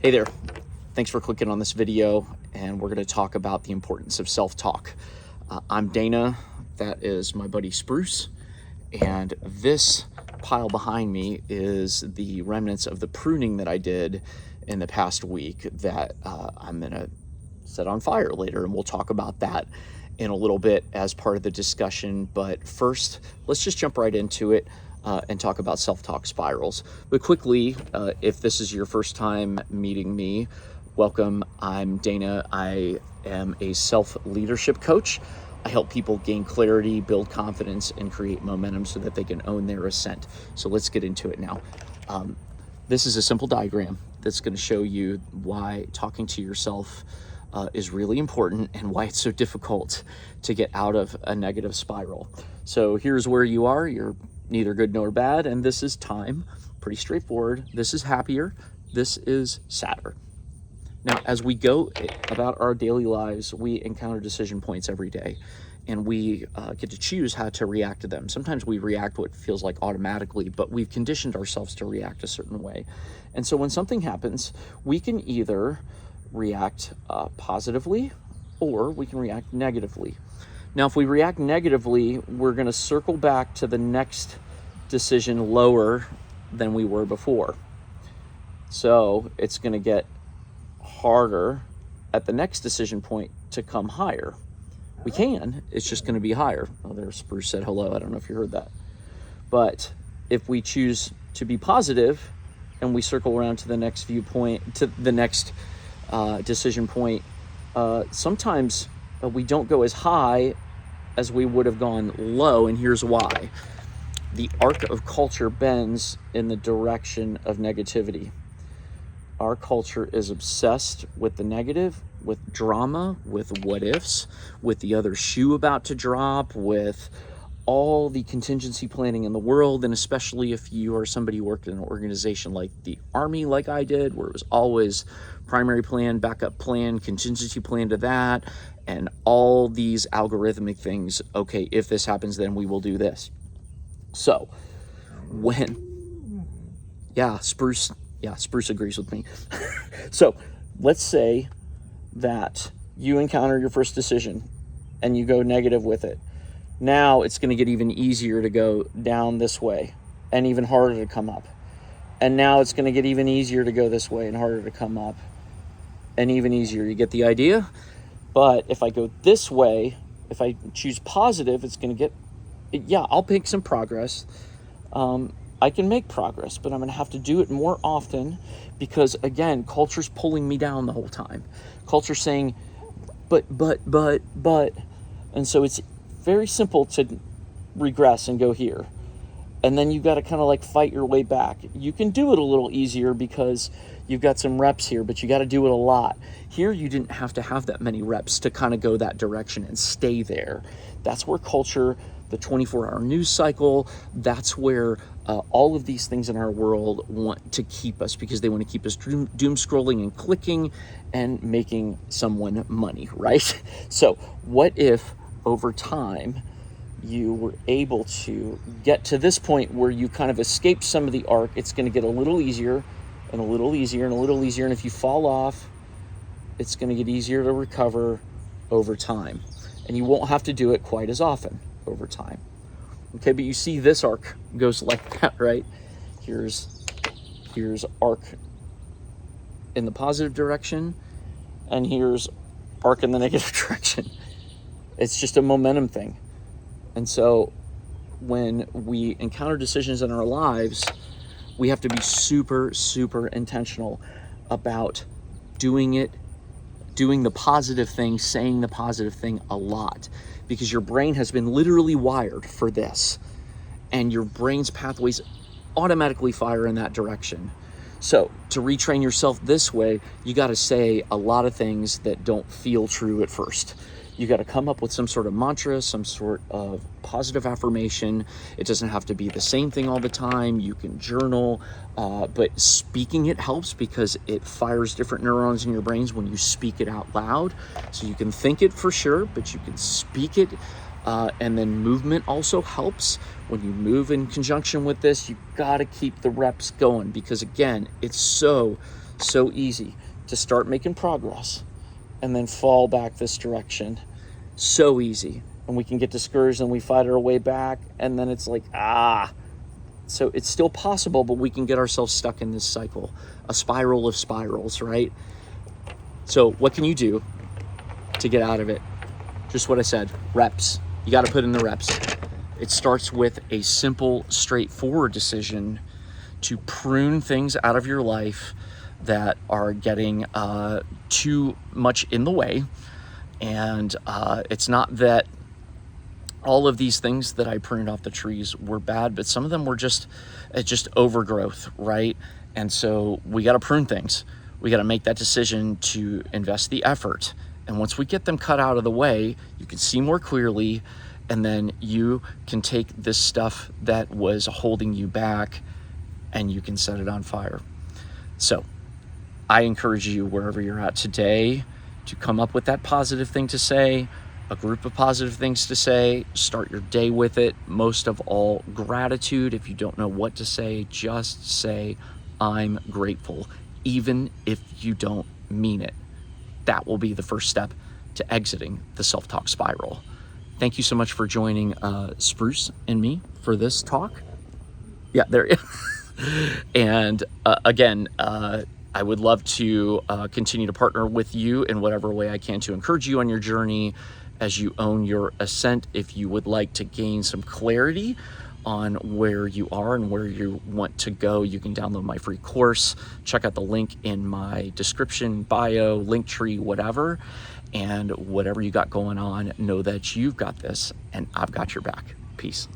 Hey there, thanks for clicking on this video, and we're going to talk about the importance of self-talk. I'm Dana, that is my buddy Spruce, and this pile behind me is the remnants of the pruning that I did in the past week that I'm going to set on fire later, and we'll talk about that in a little bit as part of the discussion. But first, let's just jump right into it and talk about self-talk spirals. But quickly, if this is your first time meeting me, welcome. I'm Dana. I am a self-leadership coach. I help people gain clarity, build confidence, and create momentum so that they can own their ascent. So let's get into it now. This is a simple diagram that's going to show you why talking to yourself is really important and why it's so difficult to get out of a negative spiral. So here's where you are. You're neither good nor bad, and this is time. Pretty straightforward. This is happier. This is sadder. Now, as we go about our daily lives, we encounter decision points every day, and we get to choose how to react to them. Sometimes we react what feels like automatically, but we've conditioned ourselves to react a certain way. And so when something happens, we can either react positively or we can react negatively. Now, if we react negatively, we're going to circle back to the next decision lower than we were before. So it's going to get harder at the next decision point to come higher. We can, it's just going to be higher. Oh, there Spruce said hello. I don't know if you heard that. But if we choose to be positive and we circle around to the next viewpoint, to the next decision point, sometimes we don't go as high as we would have gone low, and here's why. The arc of culture bends in the direction of negativity. Our culture is obsessed with the negative, with drama, with what ifs, with the other shoe about to drop, with all the contingency planning in the world, and especially if you are somebody who worked in an organization like the Army, like I did, where it was always primary plan, backup plan, contingency plan to that, and all these algorithmic things. Okay, if this happens, then we will do this. So Spruce agrees with me. So let's say that you encounter your first decision and you go negative with it. Now it's going to get even easier to go down this way and even harder to come up. And now it's going to get even easier to go this way and harder to come up and even easier. You get the idea? But if I go this way, if I choose positive, it's going to get, I'll make some progress. I can make progress, but I'm going to have to do it more often because, again, culture's pulling me down the whole time. Culture's saying, but. And so it's very simple to regress and go here. And then you've got to kind of like fight your way back. You can do it a little easier because you've got some reps here, but you got to do it a lot. Here, you didn't have to have that many reps to kind of go that direction and stay there. That's where culture, the 24-hour news cycle, that's where all of these things in our world want to keep us, because they want to keep us doom scrolling and clicking and making someone money, right? So what if over time you were able to get to this point where you kind of escape some of the arc? It's going to get a little easier and a little easier and a little easier. And if you fall off, it's going to get easier to recover over time. And you won't have to do it quite as often over time. Okay, but you see this arc goes like that, right? Here's arc in the positive direction, and here's arc in the negative direction. It's just a momentum thing. And so when we encounter decisions in our lives, we have to be super, super intentional about doing the positive thing, saying the positive thing a lot, because your brain has been literally wired for this, and your brain's pathways automatically fire in that direction. So to retrain yourself this way, you got to say a lot of things that don't feel true at first. You got to come up with some sort of mantra, some sort of positive affirmation. It doesn't have to be the same thing all the time. You can journal, but speaking it helps because it fires different neurons in your brains when you speak it out loud. So you can think it for sure, but you can speak it. And then movement also helps. When you move in conjunction with this, you got to keep the reps going because, again, it's so So easy to start making progress and then fall back this direction. So easy. And we can get discouraged and we fight our way back, and then it's like, So it's still possible, but we can get ourselves stuck in this cycle, a spiral of spirals, right? So what can you do to get out of it? Just what I said, reps. You got to put in the reps. It starts with a simple, straightforward decision to prune things out of your life that are getting too much in the way. And it's not that all of these things that I pruned off the trees were bad, but some of them were just overgrowth, right? And so we got to prune things. We got to make that decision to invest the effort. And once we get them cut out of the way, you can see more clearly, and then you can take this stuff that was holding you back and you can set it on fire. So I encourage you, wherever you're at today, to come up with that positive thing to say, a group of positive things to say, start your day with it. Most of all, gratitude. If you don't know what to say, just say, I'm grateful, even if you don't mean it. That will be the first step to exiting the self-talk spiral. Thank you so much for joining Spruce and me for this talk. Yeah, there. And again, I would love to continue to partner with you in whatever way I can to encourage you on your journey as you own your ascent. If you would like to gain some clarity on where you are and where you want to go, you can download my free course. Check out the link in my description, bio, Linktree, whatever. And whatever you got going on, know that you've got this and I've got your back. Peace.